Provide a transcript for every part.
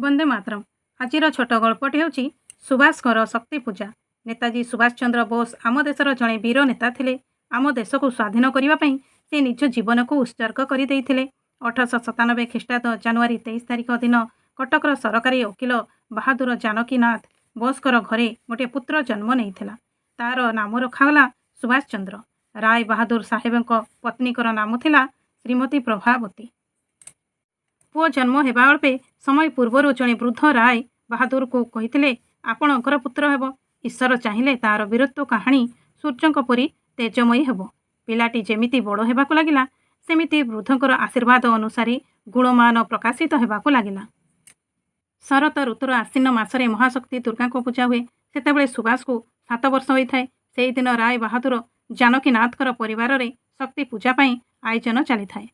ବନ୍ଦେ ମାତରମ୍। ଆଜିର ଛୋଟ ଗଳ୍ପଟି ହେଉଛି ସୁଭାଷଙ୍କର ଶକ୍ତି ପୂଜା। ନେତାଜୀ ସୁଭାଷ ଚନ୍ଦ୍ର ବୋଷ ଆମ ଦେଶର ଜଣେ ବୀର ନେତା ଥିଲେ। ଆମ ଦେଶକୁ ସ୍ୱାଧୀନ କରିବା ପାଇଁ ସେ ନିଜ ଜୀବନକୁ ଉତ୍ସର୍ଗ କରିଦେଇଥିଲେ। 1897 ଖ୍ରୀଷ୍ଟାବ୍ଦ ଜାନୁଆରୀ 23 ତାରିଖ ଦିନ କଟକର ସରକାରୀ ଓକିଲ ବାହାଦୁର ଜାନକୀନାଥ ବୋଷଙ୍କର ଘରେ ଗୋଟିଏ ପୁତ୍ର ଜନ୍ମ ନେଇଥିଲା। ତାର ନାମ ରଖାଗଲା ସୁଭାଷ ଚନ୍ଦ୍ର। ରାୟ ବାହାଦୁର ସାହେବଙ୍କ ପତ୍ନୀଙ୍କର ନାମ ଥିଲା ଶ୍ରୀମତୀ ପ୍ରଭାବତୀ। ପୁଅ ଜନ୍ମ ହେବା ଅଳ୍ପେ ସମୟ ପୂର୍ବରୁ ଜଣେ ବୃଦ୍ଧ ରାୟ ବାହାଦୁରକୁ କହିଥିଲେ, ଆପଣଙ୍କର ପୁତ୍ର ହେବ। ଈଶ୍ୱର ଚାହିଁଲେ ତାର ବୀରତ୍ୱ କାହାଣୀ ସୂର୍ଯ୍ୟଙ୍କ ପରି ତେଜମୟୀ ହେବ। ପିଲାଟି ଯେମିତି ବଡ଼ ହେବାକୁ ଲାଗିଲା, ସେମିତି ବୃଦ୍ଧଙ୍କର ଆଶୀର୍ବାଦ ଅନୁସାରେ ଗୁଣମାନ ପ୍ରକାଶିତ ହେବାକୁ ଲାଗିଲା। ଶରତ ଋତୁର ଆଶ୍ୱିନ ମାସରେ ମହାଶକ୍ତି ଦୁର୍ଗାଙ୍କ ପୂଜା ହୁଏ। ସେତେବେଳେ ସୁଭାଷକୁ 7 ବର୍ଷ ହୋଇଥାଏ। ସେହିଦିନ ରାୟ ବାହାଦୁର ଜାନକୀନାଥଙ୍କର ପରିବାରରେ ଶକ୍ତି ପୂଜା ପାଇଁ ଆୟୋଜନ ଚାଲିଥାଏ।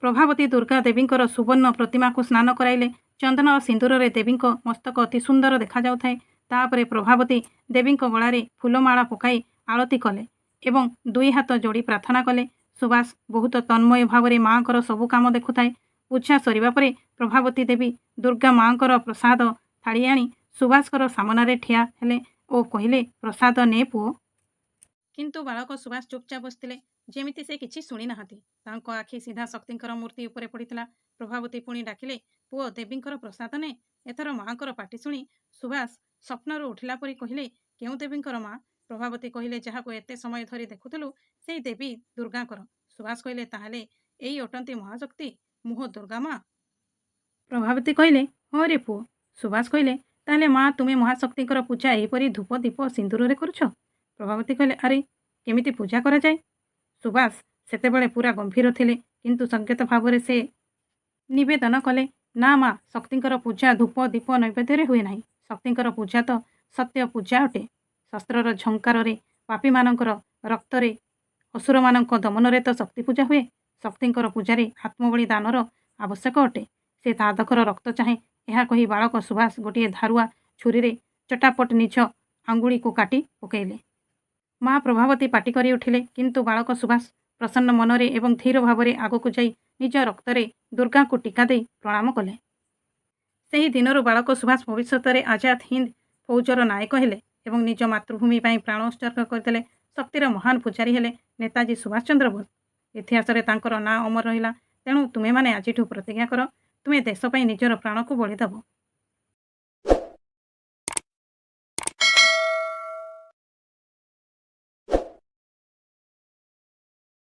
ପ୍ରଭାବତୀ ଦୁର୍ଗା ଦେବୀଙ୍କର ସୁବର୍ଣ୍ଣ ପ୍ରତିମାକୁ ସ୍ନାନ କରାଇଲେ। ଚନ୍ଦନ ଓ ସିନ୍ଦୁରରେ ଦେବୀଙ୍କ ମସ୍ତକ ଅତି ସୁନ୍ଦର ଦେଖାଯାଉଥାଏ। ତାପରେ ପ୍ରଭାବତୀ ଦେବୀଙ୍କ ଗଳାରେ ଫୁଲମାଳ ପକାଇ ଆଳତି କଲେ ଏବଂ 2 ହାତ ଯୋଡ଼ି ପ୍ରାର୍ଥନା କଲେ। ସୁଭାଷ ବହୁତ ତନ୍ମୟ ଭାବରେ ମାଙ୍କର ସବୁ କାମ ଦେଖୁଥାଏ। ପୂଜା ସରିବା ପରେ ପ୍ରଭାବତୀ ଦେବୀ ଦୁର୍ଗା ମାଙ୍କର ପ୍ରସାଦ ଥାଳି ଆଣି ସୁଭାଷଙ୍କର ସାମନାରେ ଠିଆ ହେଲେ ଓ କହିଲେ, ପ୍ରସାଦ ନେ ପୁଅ। କିନ୍ତୁ ବାଳକ ସୁଭାଷ ଚୁପଚାପ ବସିଥିଲେ, ଯେମିତି ସେ କିଛି ଶୁଣି ନାହାନ୍ତି। ତାଙ୍କ ଆଖି ସିଧା ଶକ୍ତିଙ୍କର ମୂର୍ତ୍ତି ଉପରେ ପଡ଼ିଥିଲା। ପ୍ରଭାବତୀ ପୁଣି ଡାକିଲେ, ପୁଅ ଦେବୀଙ୍କର ପ୍ରସାଦ ନେ। ଏଥର ମାଙ୍କର ପାଟି ଶୁଣି ସୁଭାଷ ସ୍ୱପ୍ନରୁ ଉଠିଲା ପରି କହିଲେ, କେଉଁ ଦେବୀଙ୍କର ମା? ପ୍ରଭାବତୀ କହିଲେ, ଯାହାକୁ ଏତେ ସମୟ ଧରି ଦେଖୁଥିଲୁ ସେଇ ଦେବୀ ଦୁର୍ଗାଙ୍କର। ସୁଭାଷ କହିଲେ, ତାହେଲେ ଏଇ ଅଟନ୍ତି ମହାଶକ୍ତି ମୁହଁ ଦୁର୍ଗା ମା? ପ୍ରଭାବତୀ କହିଲେ, ହଁ ରେ ପୁଅ। ସୁଭାଷ କହିଲେ, ତାହେଲେ ମା ତୁମେ ମହାଶକ୍ତିଙ୍କର ପୂଜା ଏହିପରି ଧୂପ ଦୀପ ସିନ୍ଦୁରରେ କରୁଛ? ପ୍ରଭାବତୀ କହିଲେ, ଆରେ କେମିତି ପୂଜା କରାଯାଏ? ସୁଭାଷ ସେତେବେଳେ ପୁରା ଗମ୍ଭୀର ଥିଲେ, କିନ୍ତୁ ସଂକେତ ଭାବରେ ସେ ନିବେଦନ କଲେ, ନା ମା, ଶକ୍ତିଙ୍କର ପୂଜା ଧୂପ ଦୀପ ନୈବେଦ୍ୟରେ ହୁଏ ନାହିଁ। ଶକ୍ତିଙ୍କର ପୂଜା ତ ସତ୍ୟ ପୂଜା ଅଟେ। ଶସ୍ତ୍ରର ଝଙ୍କାରରେ, ପାପୀମାନଙ୍କର ରକ୍ତରେ, ଅସୁରମାନଙ୍କ ଦମନରେ ତ ଶକ୍ତି ପୂଜା ହୁଏ। ଶକ୍ତିଙ୍କର ପୂଜାରେ ଆତ୍ମବଳି ଦାନର ଆବଶ୍ୟକ ଅଟେ। ସେ ସାଧକର ରକ୍ତ ଚାହେଁ। ଏହା କହି ବାଳକ ସୁଭାଷ ଗୋଟିଏ ଧାରୁଆ ଛୁରୀରେ ଚଟାପଟ ନିଜ ଆଙ୍ଗୁଳିକୁ କାଟି ପକାଇଲେ। ମା ପ୍ରଭାବତୀ ପାଟି କରି ଉଠିଲେ, କିନ୍ତୁ ବାଳକ ସୁଭାଷ ପ୍ରସନ୍ନ ମନରେ ଏବଂ ଧୀର ଭାବରେ ଆଗକୁ ଯାଇ ନିଜ ରକ୍ତରେ ଦୁର୍ଗାଙ୍କୁ ଟୀକା ଦେଇ ପ୍ରଣାମ କଲେ। ସେହି ଦିନରୁ ବାଳକ ସୁଭାଷ ଭବିଷ୍ୟତରେ ଆଜାଦ ହିନ୍ଦ ଫୌଜର ନାୟକ ହେଲେ ଏବଂ ନିଜ ମାତୃଭୂମି ପାଇଁ ପ୍ରାଣ ଉତ୍ସର୍ଗ କରିଦେଲେ। ଶକ୍ତିର ମହାନ ପୂଜାରୀ ହେଲେ ନେତାଜୀ ସୁଭାଷ ଚନ୍ଦ୍ର ବୋଷ। ଇତିହାସରେ ତାଙ୍କର ନାଁ ଅମର ରହିଲା। ତେଣୁ ତୁମେମାନେ ଆଜିଠୁ ପ୍ରତିଜ୍ଞା କର, ତୁମେ ଦେଶ ପାଇଁ ନିଜର ପ୍ରାଣକୁ ବଳି ଦେବ।